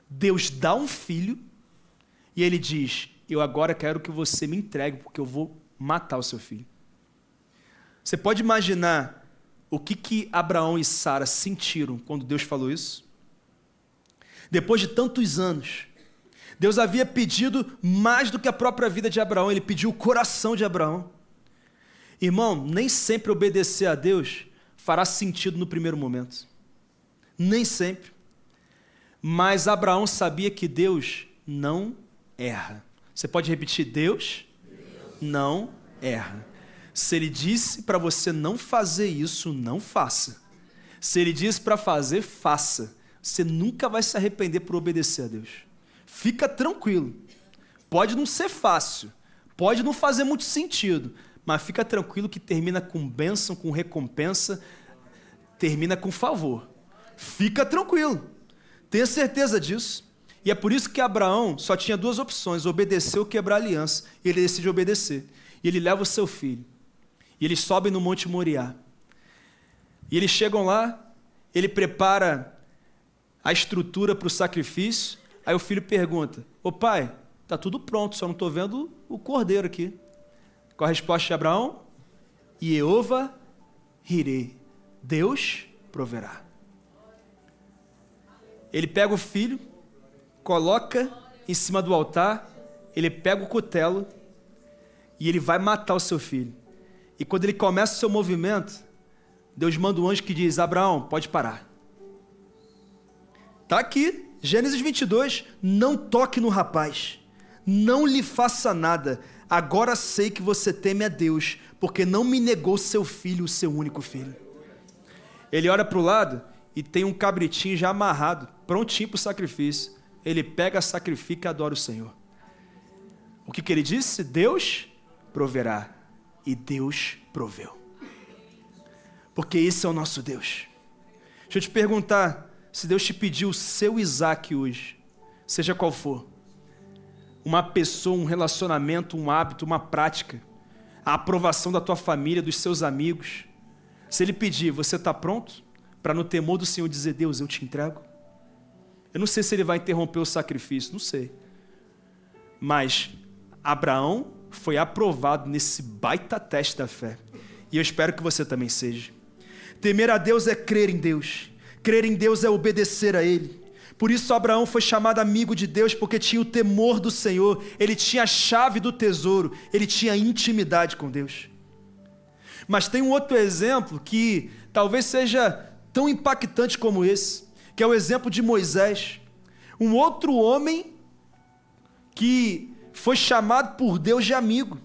Deus dá um filho e ele diz: eu agora quero que você me entregue, porque eu vou matar o seu filho. Você pode imaginar o que Abraão e Sara sentiram quando Deus falou isso? Depois de tantos anos, Deus havia pedido mais do que a própria vida de Abraão, ele pediu o coração de Abraão. Irmão, nem sempre obedecer a Deus fará sentido no primeiro momento. Nem sempre. Mas Abraão sabia que Deus não erra. Você pode repetir: Deus não erra. Se Ele disse para você não fazer isso, não faça. Se Ele disse para fazer, faça. Você nunca vai se arrepender por obedecer a Deus. Fica tranquilo. Pode não ser fácil, pode não fazer muito sentido, mas fica tranquilo que termina com bênção, com recompensa, termina com favor. Fica tranquilo. Tenha certeza disso. E é por isso que Abraão só tinha duas opções: obedecer ou quebrar a aliança. E ele decide obedecer. E ele leva o seu filho. E eles sobem no Monte Moriá. E eles chegam lá, ele prepara a estrutura para o sacrifício. Aí o filho pergunta: ô pai, está tudo pronto, só não estou vendo o cordeiro aqui. Qual a resposta de Abraão? Jeová Jireh, Deus proverá. Ele pega o filho, coloca em cima do altar, ele pega o cutelo e ele vai matar o seu filho. E quando ele começa o seu movimento, Deus manda um anjo que diz: Abraão, pode parar. Está aqui, Gênesis 22, não toque no rapaz, não lhe faça nada, agora sei que você teme a Deus, porque não me negou seu filho, o seu único filho. Ele olha para o lado e tem um cabritinho já amarrado, prontinho para o sacrifício. Ele pega, sacrifica e adora o Senhor. O que ele disse? Deus proverá. E Deus proveu. Porque esse é o nosso Deus. Deixa eu te perguntar, se Deus te pediu o seu Isaac hoje, seja qual for, uma pessoa, um relacionamento, um hábito, uma prática, a aprovação da tua família, dos seus amigos, se Ele pedir, você está pronto para no temor do Senhor dizer: Deus, eu te entrego? Eu não sei se ele vai interromper o sacrifício, não sei. Mas Abraão foi aprovado nesse baita teste da fé. E eu espero que você também seja. Temer a Deus é crer em Deus. Crer em Deus é obedecer a Ele. Por isso Abraão foi chamado amigo de Deus, porque tinha o temor do Senhor. Ele tinha a chave do tesouro. Ele tinha intimidade com Deus. Mas tem um outro exemplo que talvez seja tão impactante como esse, que é o exemplo de Moisés. Um outro homem que foi chamado por Deus de amigo.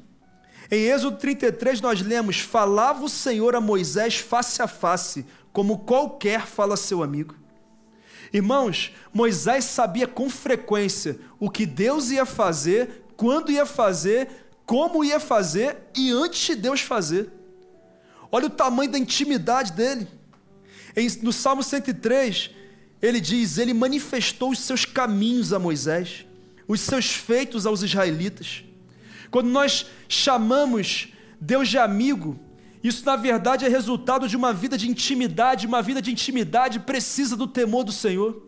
Em Êxodo 33 nós lemos: falava o Senhor a Moisés face a face, como qualquer fala a seu amigo. Irmãos, Moisés sabia com frequência o que Deus ia fazer, quando ia fazer, como ia fazer e antes de Deus fazer. Olha o tamanho da intimidade dele. No Salmo 103, ele diz: ele manifestou os seus caminhos a Moisés, os seus feitos aos israelitas. Quando nós chamamos Deus de amigo, isso na verdade é resultado de uma vida de intimidade. Uma vida de intimidade precisa do temor do Senhor.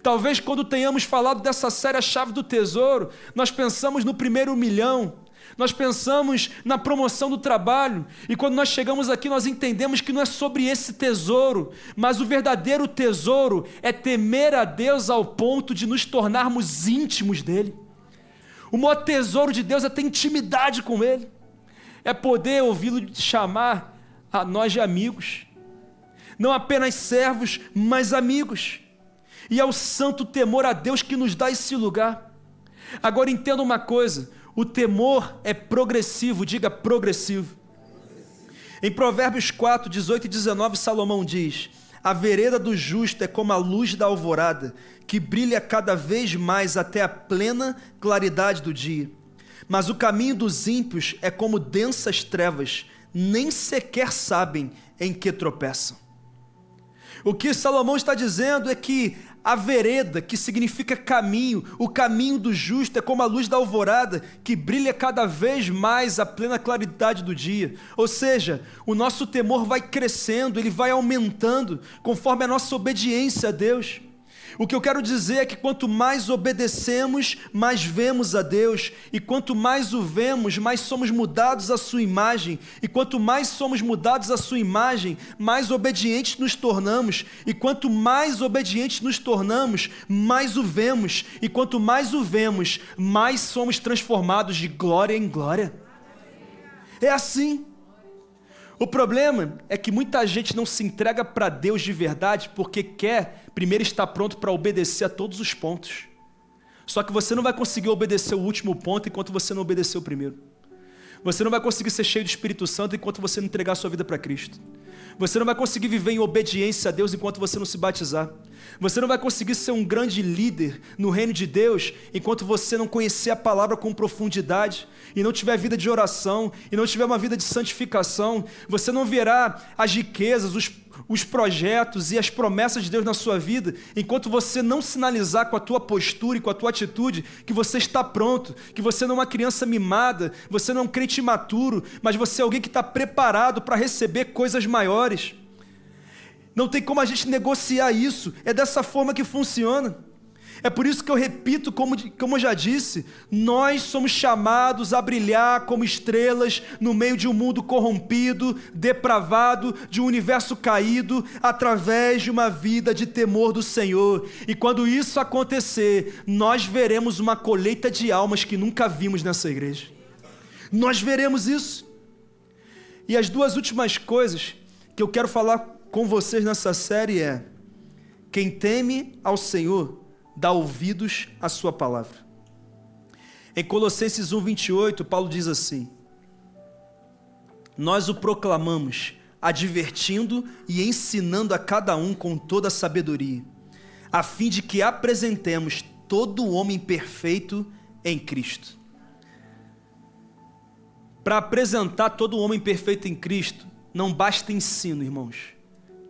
Talvez quando tenhamos falado dessa série A Chave do Tesouro, nós pensamos no primeiro 1 milhão, nós pensamos na promoção do trabalho, e quando nós chegamos aqui nós entendemos que não é sobre esse tesouro, mas o verdadeiro tesouro é temer a Deus ao ponto de nos tornarmos íntimos dEle. O maior tesouro de Deus é ter intimidade com Ele, é poder ouvi-lo chamar a nós de amigos, não apenas servos, mas amigos. E é o santo temor a Deus que nos dá esse lugar. Agora entenda uma coisa: o temor é progressivo, diga progressivo. Em Provérbios 4, 18 e 19, Salomão diz: a vereda do justo é como a luz da alvorada, que brilha cada vez mais até a plena claridade do dia. Mas o caminho dos ímpios é como densas trevas, nem sequer sabem em que tropeçam. O que Salomão está dizendo é que a vereda, que significa caminho, o caminho do justo é como a luz da alvorada, que brilha cada vez mais à plena claridade do dia. Ou seja, o nosso temor vai crescendo, ele vai aumentando, conforme a nossa obediência a Deus. O que eu quero dizer é que quanto mais obedecemos, mais vemos a Deus, e quanto mais o vemos, mais somos mudados à sua imagem, e quanto mais somos mudados à sua imagem, mais obedientes nos tornamos, e quanto mais obedientes nos tornamos, mais o vemos, e quanto mais o vemos, mais somos transformados de glória em glória. É assim. O problema é que muita gente não se entrega para Deus de verdade porque quer primeiro estar pronto para obedecer a todos os pontos. Só que você não vai conseguir obedecer o último ponto enquanto você não obedecer o primeiro. Você não vai conseguir ser cheio do Espírito Santo enquanto você não entregar a sua vida para Cristo. Você não vai conseguir viver em obediência a Deus enquanto você não se batizar. Você não vai conseguir ser um grande líder no reino de Deus enquanto você não conhecer a palavra com profundidade e não tiver vida de oração e não tiver uma vida de santificação. Você não verá as riquezas, os projetos e as promessas de Deus na sua vida enquanto você não sinalizar com a tua postura e com a tua atitude que você está pronto, que você não é uma criança mimada, você não é um crente imaturo, mas você é alguém que está preparado para receber coisas maiores. Não tem como a gente negociar isso, é dessa forma que funciona. É por isso que eu repito, como eu já disse, nós somos chamados a brilhar como estrelas no meio de um mundo corrompido, depravado, de um universo caído, através de uma vida de temor do Senhor. E quando isso acontecer, nós veremos uma colheita de almas que nunca vimos nessa igreja. Nós veremos isso. E as duas últimas coisas que eu quero falar com vocês nessa série é: quem teme ao Senhor dá ouvidos à sua palavra. Em Colossenses 1:28, Paulo diz assim: nós o proclamamos, advertindo e ensinando a cada um com toda a sabedoria, a fim de que apresentemos todo o homem perfeito em Cristo. Para apresentar todo o homem perfeito em Cristo, não basta ensino, irmãos.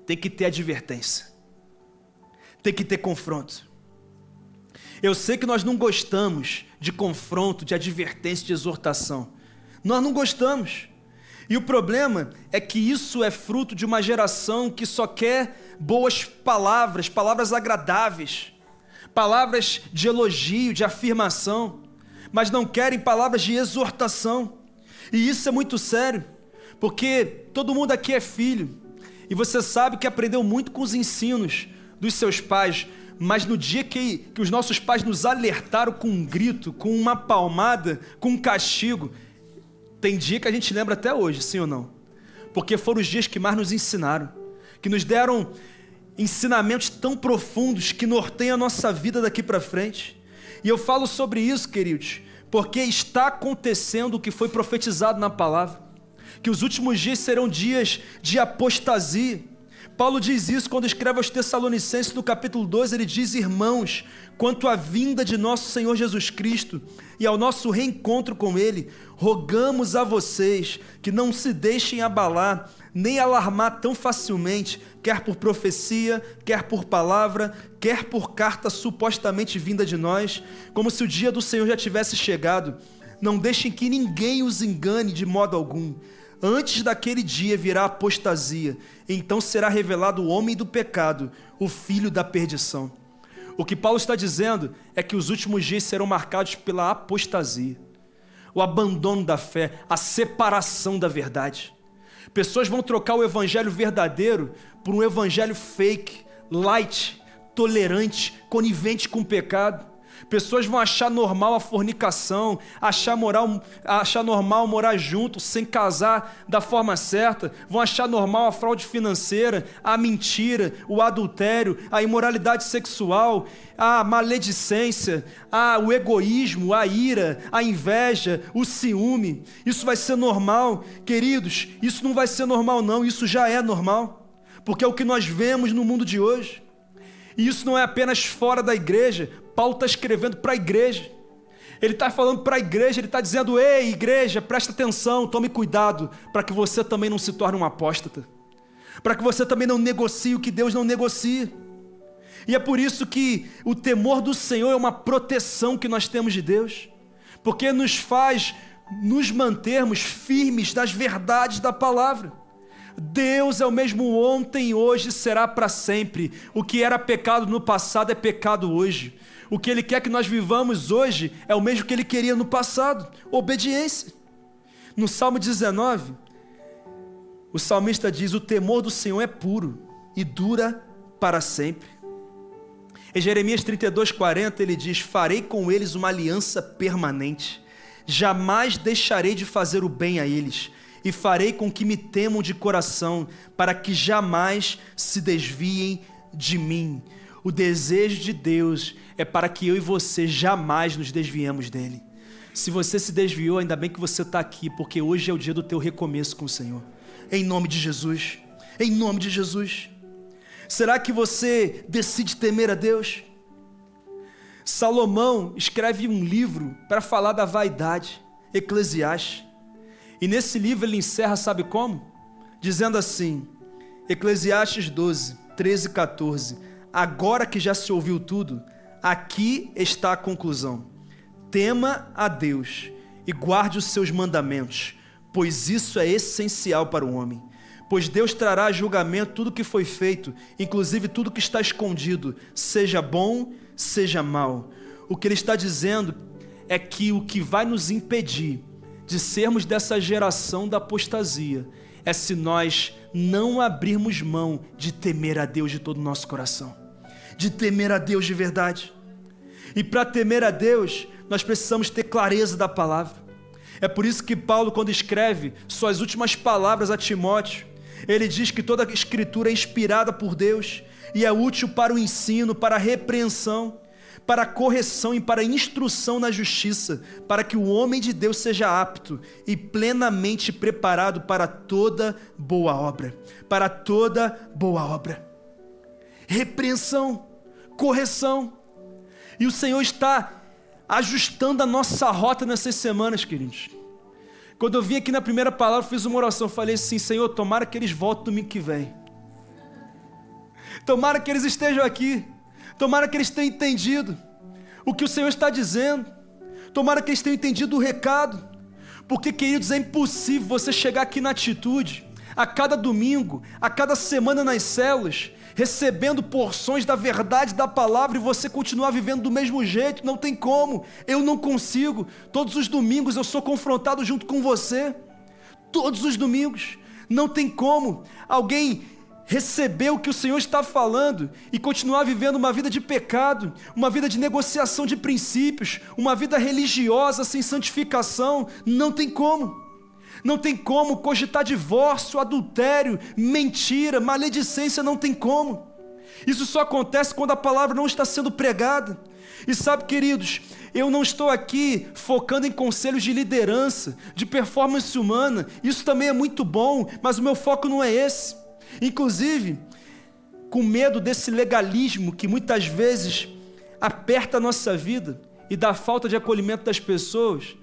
Tem que ter advertência. Tem que ter confronto. Eu sei que nós não gostamos de confronto, de advertência, de exortação. Nós não gostamos. E o problema é que isso é fruto de uma geração que só quer boas palavras, palavras agradáveis. palavras de elogio, de afirmação, mas não querem palavras de exortação. E isso é muito sério, porque todo mundo aqui é filho, e você sabe que aprendeu muito com os ensinos dos seus pais, mas no dia que os nossos pais nos alertaram com um grito, com uma palmada, com um castigo, tem dia que a gente lembra até hoje, sim ou não? Porque foram os dias que mais nos ensinaram, que nos deram ensinamentos tão profundos que norteiam a nossa vida daqui para frente. E eu falo sobre isso, queridos, porque está acontecendo o que foi profetizado na palavra, que os últimos dias serão dias de apostasia. Paulo diz isso quando escreve aos Tessalonicenses, no capítulo 2, ele diz: irmãos, quanto à vinda de nosso Senhor Jesus Cristo e ao nosso reencontro com Ele, rogamos a vocês que não se deixem abalar, nem alarmar tão facilmente, quer por profecia, quer por palavra, quer por carta supostamente vinda de nós, como se o dia do Senhor já tivesse chegado. Não deixem que ninguém os engane de modo algum. Antes daquele dia virá a apostasia, então será revelado o homem do pecado, o filho da perdição. O que Paulo está dizendo é que os últimos dias serão marcados pela apostasia, o abandono da fé, a separação da verdade. Pessoas vão trocar o evangelho verdadeiro por um evangelho fake, light, tolerante, conivente com o pecado. Pessoas vão achar normal a fornicação, achar normal morar junto, sem casar da forma certa, vão achar normal a fraude financeira, a mentira, o adultério, a imoralidade sexual, a maledicência, o egoísmo, a ira, a inveja, o ciúme. Isso vai ser normal, queridos, isso não vai ser normal não, isso já é normal, porque é o que nós vemos no mundo de hoje. E isso não é apenas fora da igreja. Paulo está escrevendo para a igreja, ele está falando para a igreja, ele está dizendo: ei, igreja, presta atenção, tome cuidado, para que você também não se torne um apóstata, para que você também não negocie o que Deus não negocia. E é por isso que o temor do Senhor é uma proteção que nós temos de Deus, porque nos faz nos mantermos firmes nas verdades da palavra. Deus é o mesmo ontem, hoje e será para sempre. O que era pecado no passado é pecado hoje. O que Ele quer que nós vivamos hoje é o mesmo que Ele queria no passado: obediência. No Salmo 19, o salmista diz: o temor do Senhor é puro e dura para sempre. Em Jeremias 32:40 ele diz: farei com eles uma aliança permanente, jamais deixarei de fazer o bem a eles, e farei com que me temam de coração, para que jamais se desviem de mim. O desejo de Deus é para que eu e você jamais nos desviemos dele. Se você se desviou, ainda bem que você está aqui, porque hoje é o dia do teu recomeço com o Senhor. Em nome de Jesus, em nome de Jesus. Será que você decide temer a Deus? Salomão escreve um livro para falar da vaidade, Eclesiastes. E nesse livro ele encerra, sabe como? Dizendo assim, Eclesiastes 12, 13 e 14: agora que já se ouviu tudo, aqui está a conclusão. Tema a Deus e guarde os seus mandamentos, pois isso é essencial para o homem. Pois Deus trará a julgamento tudo que foi feito, inclusive tudo que está escondido, seja bom, seja mal. O que ele está dizendo é que o que vai nos impedir de sermos dessa geração da apostasia é se nós não abrirmos mão de temer a Deus de todo o nosso coração, de temer a Deus de verdade. E para temer a Deus, nós precisamos ter clareza da palavra. É por isso que Paulo, quando escreve suas últimas palavras a Timóteo, ele diz que toda a escritura é inspirada por Deus e é útil para o ensino, para a repreensão, para a correção e para a instrução na justiça, para que o homem de Deus seja apto e plenamente preparado para toda boa obra. Para toda boa obra. Repreensão, correção. E o Senhor está ajustando a nossa rota nessas semanas, queridos. Quando eu vim aqui na primeira palavra, fiz uma oração, falei assim: Senhor, tomara que eles voltem domingo que vem. Tomara que eles estejam aqui. Tomara que eles tenham entendido o que o Senhor está dizendo. Tomara que eles tenham entendido o recado. Porque, queridos, é impossível você chegar aqui na atitude, a cada domingo, a cada semana nas células, recebendo porções da verdade da palavra e você continuar vivendo do mesmo jeito. Não tem como, eu não consigo. Todos os domingos eu sou confrontado junto com você, todos os domingos. Não tem como alguém receber o que o Senhor está falando e continuar vivendo uma vida de pecado, uma vida de negociação de princípios, uma vida religiosa sem santificação. Não tem como. Não tem como cogitar divórcio, adultério, mentira, maledicência, não tem como. Isso só acontece quando a palavra não está sendo pregada. E sabe, queridos, eu não estou aqui focando em conselhos de liderança, de performance humana. Isso também é muito bom, mas o meu foco não é esse. Inclusive, com medo desse legalismo que muitas vezes aperta a nossa vida e dá falta de acolhimento das pessoas,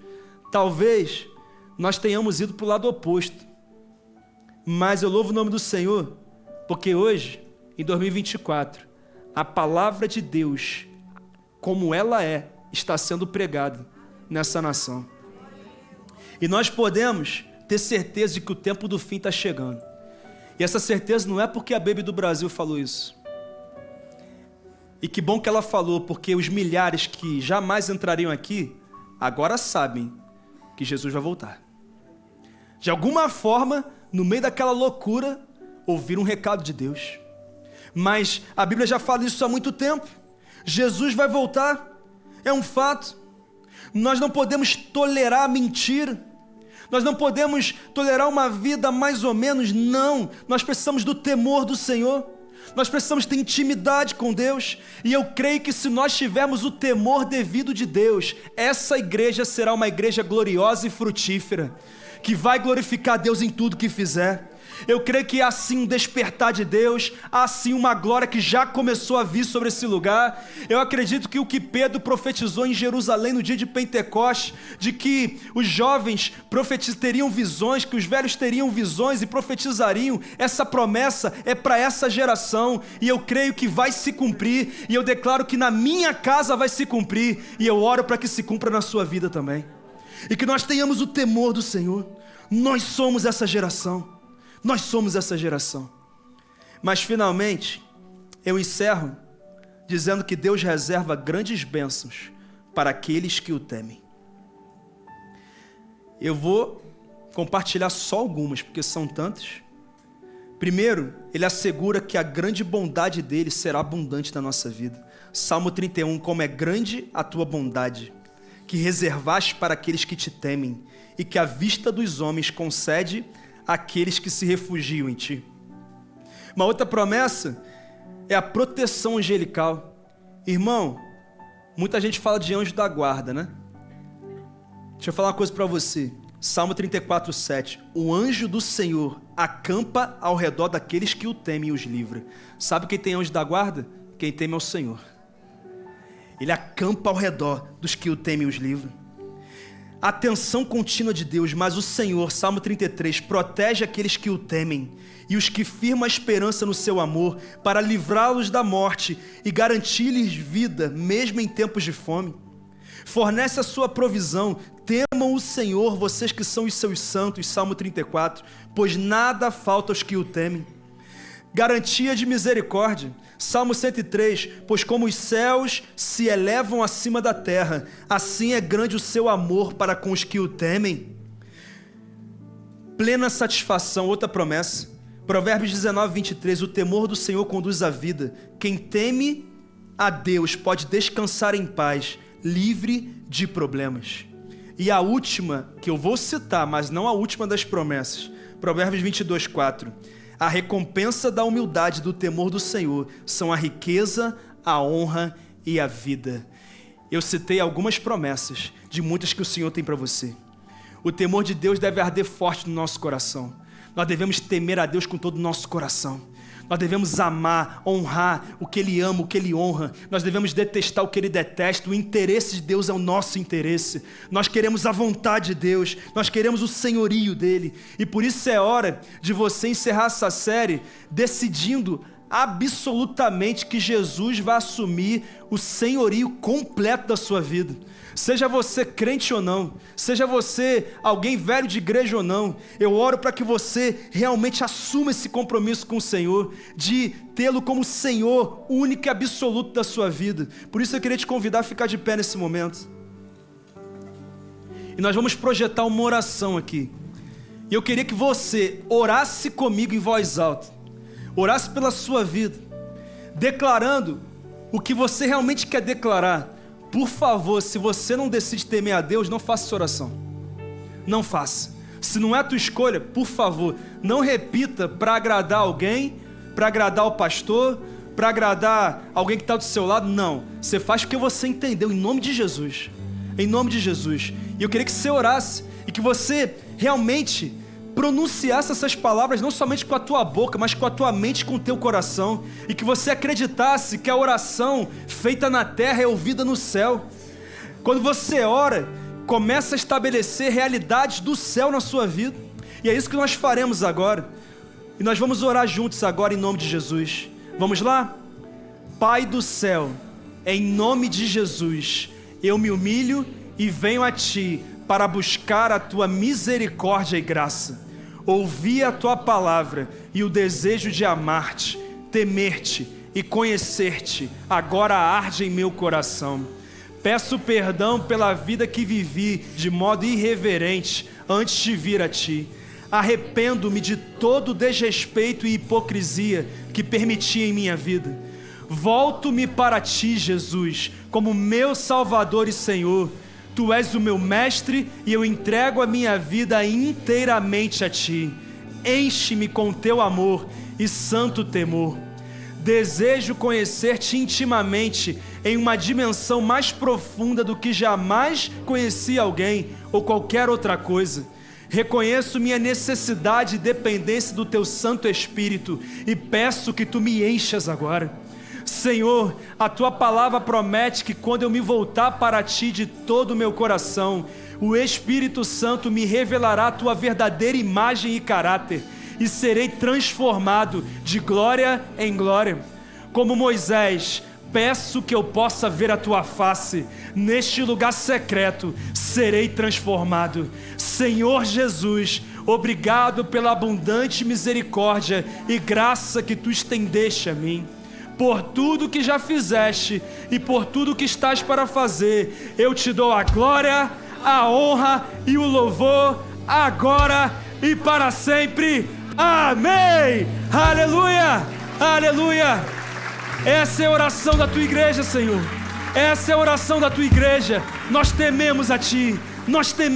talvez nós tenhamos ido para o lado oposto. Mas eu louvo o nome do Senhor, porque hoje, em 2024, a palavra de Deus, como ela é, está sendo pregada nessa nação. E nós podemos ter certeza de que o tempo do fim está chegando. E essa certeza não é porque a Baby do Brasil falou isso. E que bom que ela falou, porque os milhares que jamais entrariam aqui, agora sabem que Jesus vai voltar. De alguma forma, no meio daquela loucura, ouviram um recado de Deus. Mas a Bíblia já fala isso há muito tempo. Jesus vai voltar, é um fato. Nós não podemos tolerar a mentira. Nós não podemos tolerar uma vida mais ou menos, não. Nós precisamos do temor do Senhor. Nós precisamos ter intimidade com Deus. E eu creio que se nós tivermos o temor devido de Deus, essa igreja será uma igreja gloriosa e frutífera, que vai glorificar Deus em tudo que fizer. Eu creio que há sim um despertar de Deus, há sim uma glória que já começou a vir sobre esse lugar. Eu acredito que o que Pedro profetizou em Jerusalém no dia de Pentecostes, de que os jovens teriam visões, que os velhos teriam visões e profetizariam, essa promessa é para essa geração, e eu creio que vai se cumprir, e eu declaro que na minha casa vai se cumprir, e eu oro para que se cumpra na sua vida também, e que nós tenhamos o temor do Senhor. Nós somos essa geração. Nós somos essa geração. Mas finalmente, eu encerro dizendo que Deus reserva grandes bênçãos para aqueles que o temem. Eu vou compartilhar só algumas, porque são tantas. Primeiro, ele assegura que a grande bondade dele será abundante na nossa vida. Salmo 31, como é grande a tua bondade, que reservaste para aqueles que te temem, e que à vista dos homens concede aqueles que se refugiam em ti. Uma outra promessa é a proteção angelical. Irmão, muita gente fala de anjo da guarda, né? Deixa eu falar uma coisa para você. Salmo 34, 7. O anjo do Senhor acampa ao redor daqueles que o temem e os livra. Sabe quem tem anjo da guarda? Quem teme é o Senhor. Ele acampa ao redor dos que o temem e os livra. Atenção contínua de Deus, mas o Senhor, Salmo 33, protege aqueles que o temem e os que firmam a esperança no seu amor, para livrá-los da morte e garantir-lhes vida, mesmo em tempos de fome. Fornece a sua provisão, temam o Senhor, vocês que são os seus santos, Salmo 34, pois nada falta aos que o temem. Garantia de misericórdia, Salmo 103, pois como os céus se elevam acima da terra, assim é grande o seu amor para com os que o temem. Plena satisfação, outra promessa, Provérbios 19, 23, o temor do Senhor conduz à vida, quem teme a Deus pode descansar em paz, livre de problemas. E a última, que eu vou citar, mas não a última das promessas, Provérbios 22, 4, a recompensa da humildade do temor do Senhor são a riqueza, a honra e a vida. Eu citei algumas promessas de muitas que o Senhor tem para você. O temor de Deus deve arder forte no nosso coração. Nós devemos temer a Deus com todo o nosso coração. Nós devemos amar, honrar o que Ele ama, o que Ele honra. Nós devemos detestar o que Ele detesta. O interesse de Deus é o nosso interesse. Nós queremos a vontade de Deus. Nós queremos o senhorio dele. E por isso é hora de você encerrar essa série decidindo absolutamente que Jesus vai assumir o senhorio completo da sua vida. Seja você crente ou não, seja você alguém velho de igreja ou não, eu oro para que você realmente assuma esse compromisso com o Senhor, de tê-lo como Senhor único e absoluto da sua vida. Por isso eu queria te convidar a ficar de pé nesse momento. E nós vamos projetar uma oração aqui. E eu queria que você orasse comigo em voz alta, orasse pela sua vida, declarando o que você realmente quer declarar. Por favor, se você não decide temer a Deus, não faça essa oração. Não faça. Se não é a tua escolha, por favor, não repita para agradar alguém, para agradar o pastor, para agradar alguém que está do seu lado. Não. Você faz porque você entendeu, em nome de Jesus. Em nome de Jesus. E eu queria que você orasse e que você realmente pronunciasse essas palavras não somente com a tua boca, mas com a tua mente e com o teu coração, e que você acreditasse que a oração feita na terra é ouvida no céu. Quando você ora, começa a estabelecer realidades do céu na sua vida, e é isso que nós faremos agora, e nós vamos orar juntos agora em nome de Jesus. Vamos lá? Pai do céu, em nome de Jesus, eu me humilho e venho a Ti para buscar a Tua misericórdia e graça. Ouvi a Tua palavra e o desejo de amar-te, temer-te e conhecer-te agora arde em meu coração. Peço perdão pela vida que vivi de modo irreverente antes de vir a Ti. Arrependo-me de todo desrespeito e hipocrisia que permiti em minha vida. Volto-me para Ti, Jesus, como meu Salvador e Senhor. Tu és o meu mestre e eu entrego a minha vida inteiramente a Ti. Enche-me com Teu amor e santo temor. Desejo conhecer-te intimamente em uma dimensão mais profunda do que jamais conheci alguém ou qualquer outra coisa. Reconheço minha necessidade e dependência do Teu Santo Espírito e peço que Tu me enchas agora. Senhor, a Tua palavra promete que quando eu me voltar para Ti de todo o meu coração, o Espírito Santo me revelará a Tua verdadeira imagem e caráter, e serei transformado de glória em glória. Como Moisés, peço que eu possa ver a Tua face, neste lugar secreto, serei transformado. Senhor Jesus, obrigado pela abundante misericórdia e graça que Tu estendeste a mim. Por tudo que já fizeste e por tudo que estás para fazer, eu te dou a glória, a honra e o louvor, agora e para sempre. Amém! Aleluia! Aleluia! Essa é a oração da Tua igreja, Senhor. Essa é a oração da Tua igreja. Nós tememos a Ti. Nós tememos.